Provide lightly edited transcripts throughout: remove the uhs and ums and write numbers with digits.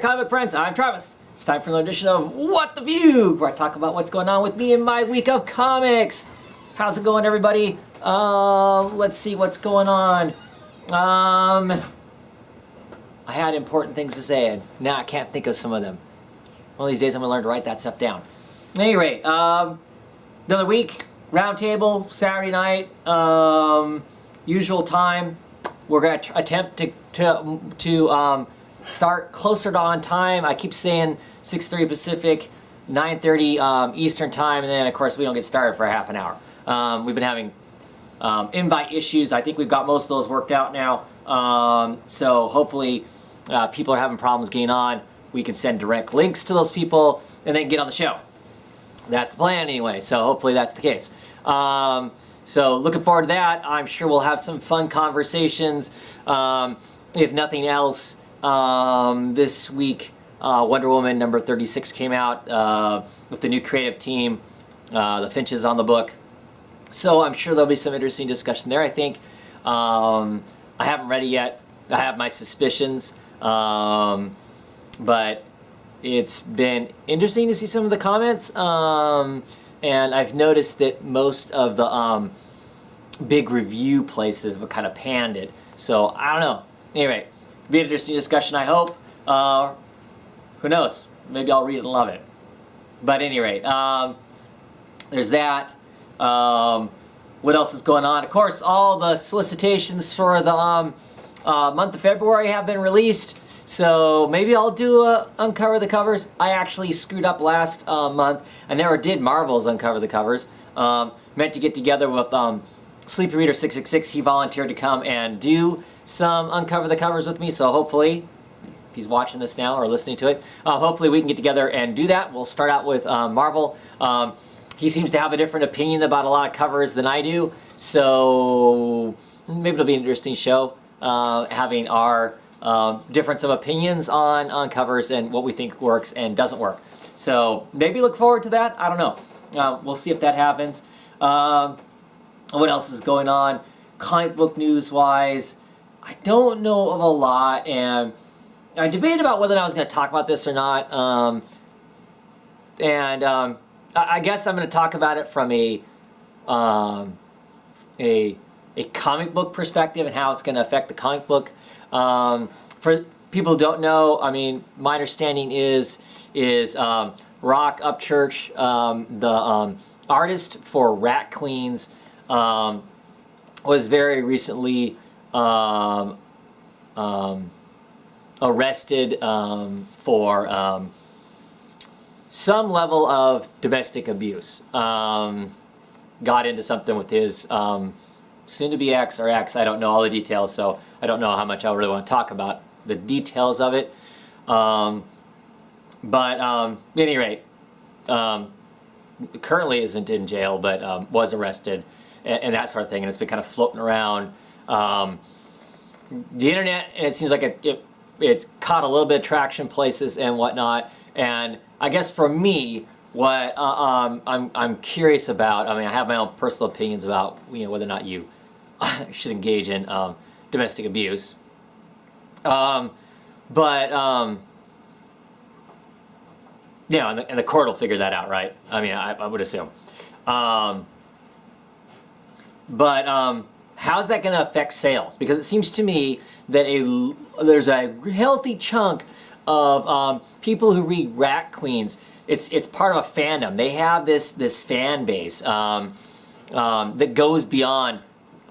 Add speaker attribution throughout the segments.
Speaker 1: there, comic friends. I'm Travis. It's time for another edition of What the Fugue, where I talk about what's going on with me in my week of comics. How's it going, everybody? Let's see what's going on. I had important things to say, and now I can't think of some of them. One of these days, I'm gonna learn to write that stuff down. At any rate, another week, roundtable, Saturday night, usual time. We're gonna attempt to start closer to on time. I keep saying 6:30 Pacific, 9:30 Eastern time, and then of course we don't get started for half an hour. We've been having invite issues. I think we've got most of those worked out now. So hopefully people are having problems getting on. We can send direct links to those people and then get on the show. That's the plan anyway, so hopefully that's the case. So looking forward to that. I'm sure we'll have some fun conversations. If nothing else, this week Wonder Woman number 36 came out with the new creative team. The Finches on the book. So I'm sure there'll be some interesting discussion there, I think. I haven't read it yet. I have my suspicions. But it's been interesting to see some of the comments. And I've noticed that most of the big review places have kind of panned it. So I don't know. Anyway, be an interesting discussion, I hope. Who knows? Maybe I'll read it and love it. But at any rate, there's that. What else is going on? Of course, all the solicitations for the month of February have been released. So maybe I'll do Uncover the Covers. I actually screwed up last month. I never did Marvel's Uncover the Covers. Meant to get together with Sleepy Reader 666. He volunteered to come and do some Uncover the Covers with me. So hopefully, if he's watching this now or listening to it, hopefully we can get together and do that. We'll start out with Marvel. He seems to have a different opinion about a lot of covers than I do. So maybe it'll be an interesting show, having our difference of opinions on covers and what we think works and doesn't work. So maybe look forward to that. I don't know. We'll see if that happens. What else is going on? Comic book news wise, I don't know of a lot, and I debated about whether or not I was going to talk about this or not. I guess I'm going to talk about it from a comic book perspective and how it's going to affect the comic book. For people who don't know, I mean, my understanding is Rock Upchurch, the artist for Rat Queens, was very recently arrested for some level of domestic abuse. Got into something with his soon-to-be ex or ex. I don't know all the details, so I don't know how much I really want to talk about the details of it. But at any rate, currently isn't in jail, but was arrested and that sort of thing, and it's been kind of floating around the internet, and it seems like it's caught a little bit of traction places and whatnot. And I guess for me, what I'm curious about, I mean, I have my own personal opinions about whether or not you should engage in domestic abuse, and the court will figure that out, right? I mean, I would assume. How's that going to affect sales? Because it seems to me that there's a healthy chunk of people who read Rat Queens. It's part of a fandom. They have this fan base that goes beyond.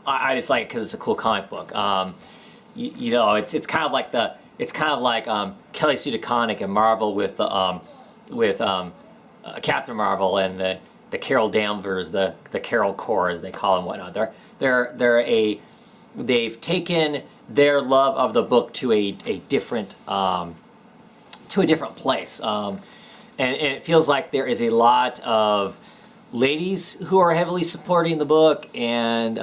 Speaker 1: I just like it because it's a cool comic book. It's kind of like Kelly Sue DeConnick and Marvel with Captain Marvel and the Carol Danvers, the Carol Corps as they call them, whatnot. They've taken their love of the book to a different place, and it feels like there is a lot of ladies who are heavily supporting the book and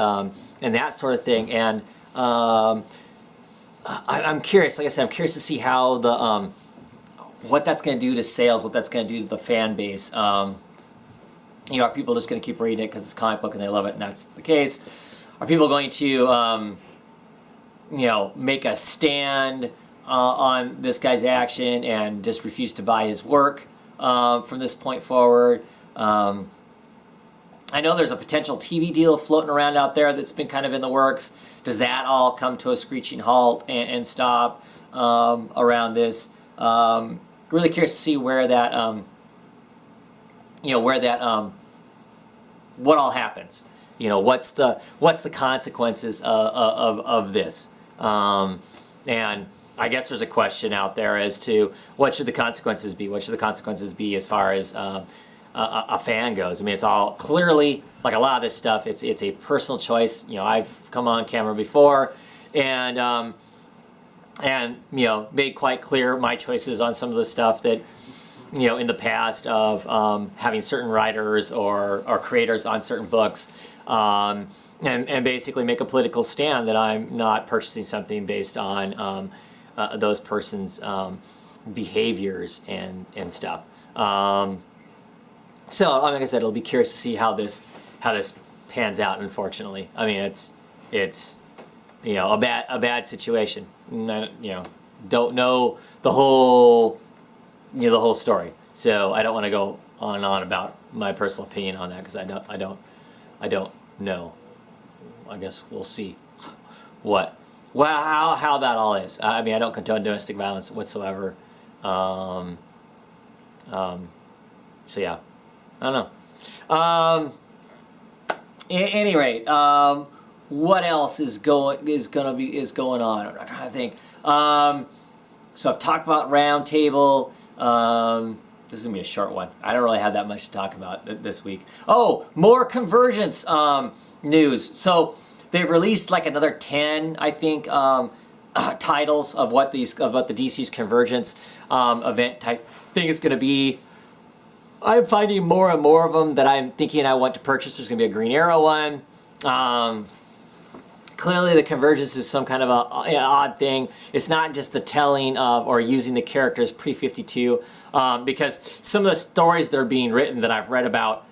Speaker 1: that sort of thing. And I'm curious. Like I said, I'm curious to see how what that's going to do to sales, what that's going to do to the fan base. Are people just going to keep reading it because it's a comic book and they love it, and that's the case? Are people going to, make a stand on this guy's action and just refused to buy his work from this point forward. I know there's a potential TV deal floating around out there that's been kind of in the works. Does that all come to a screeching halt and stop around this? Really curious to see where that, what all happens. What's the consequences of this? And I guess there's a question out there as to what should the consequences be? What should the consequences be as far as a fan goes? I mean, it's all clearly, like a lot of this stuff, it's a personal choice. I've come on camera before and made quite clear my choices on some of the stuff that, in the past of having certain writers or creators on certain books, and basically make a political stand that I'm not purchasing something based on those persons' behaviors and stuff. So, like I said, it'll be curious to see how this pans out. Unfortunately, I mean, it's a bad situation. Don't know the whole story. So I don't want to go on and on about my personal opinion on that because I don't know. I guess we'll see how that all is. I mean, I don't condone domestic violence whatsoever. So yeah, I don't know. At any rate, what else is going on? I'm trying to think. So I've talked about Roundtable. This is gonna be a short one. I don't really have that much to talk about this week. Oh, more Convergence news. So they've released like another 10, I think, titles of what the DC's Convergence event type thing is going to be. I'm finding more and more of them that I'm thinking I want to purchase. There's going to be a Green Arrow one. Clearly, the Convergence is some kind of a odd thing. It's not just the telling of or using the characters pre-52, because some of the stories that are being written that I've read about,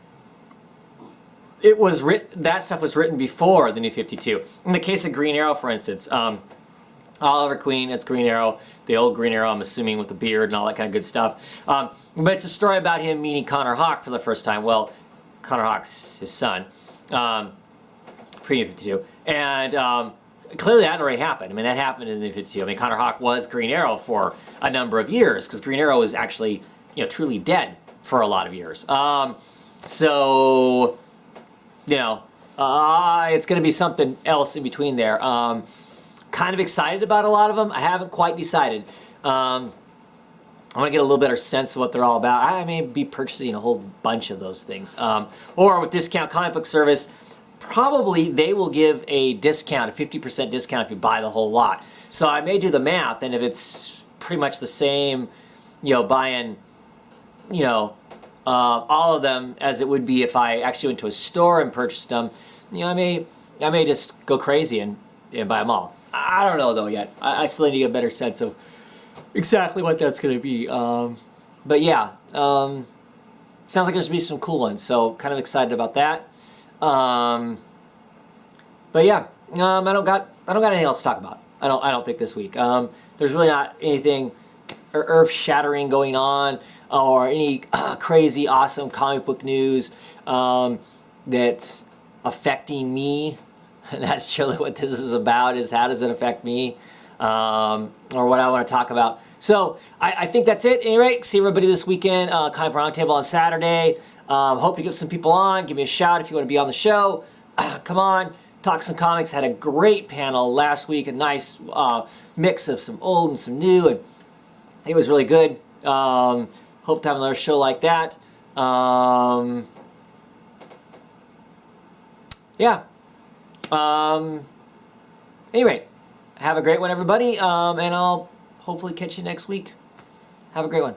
Speaker 1: that stuff was written before the New 52. In the case of Green Arrow, for instance, Oliver Queen, it's Green Arrow, the old Green Arrow, I'm assuming, with the beard and all that kind of good stuff. But it's a story about him meeting Connor Hawke for the first time. Well, Connor Hawke's his son, pre-New 52. And clearly that already happened. I mean, that happened in the New 52. I mean, Connor Hawke was Green Arrow for a number of years, because Green Arrow was actually, truly dead for a lot of years. So, it's going to be something else in between there. Kind of excited about a lot of them. I haven't quite decided. I want to get a little better sense of what they're all about. I may be purchasing a whole bunch of those things. Or with Discount Comic Book Service, probably they will give a discount, a 50% discount if you buy the whole lot. So I may do the math, and if it's pretty much the same, buying, all of them as it would be if I actually went to a store and purchased them, I may just go crazy and buy them all. I don't know though yet. I still need to get a better sense of exactly what that's going to be. But yeah, sounds like there's going to be some cool ones. So kind of excited about that. But yeah, I don't got anything else to talk about. I don't think this week. There's really not anything earth-shattering going on or any crazy, awesome comic book news that's affecting me. And that's really what this is about, is how does it affect me, or what I want to talk about. So I think that's it. Anyway, see everybody this weekend, Comic Roundtable on Saturday. Hope to get some people on. Give me a shout if you want to be on the show. Come on, talk some comics. Had a great panel last week, a nice mix of some old and some new, and it was really good. Hope to have another show like that. Yeah. Anyway, have a great one, everybody, and I'll hopefully catch you next week. Have a great one.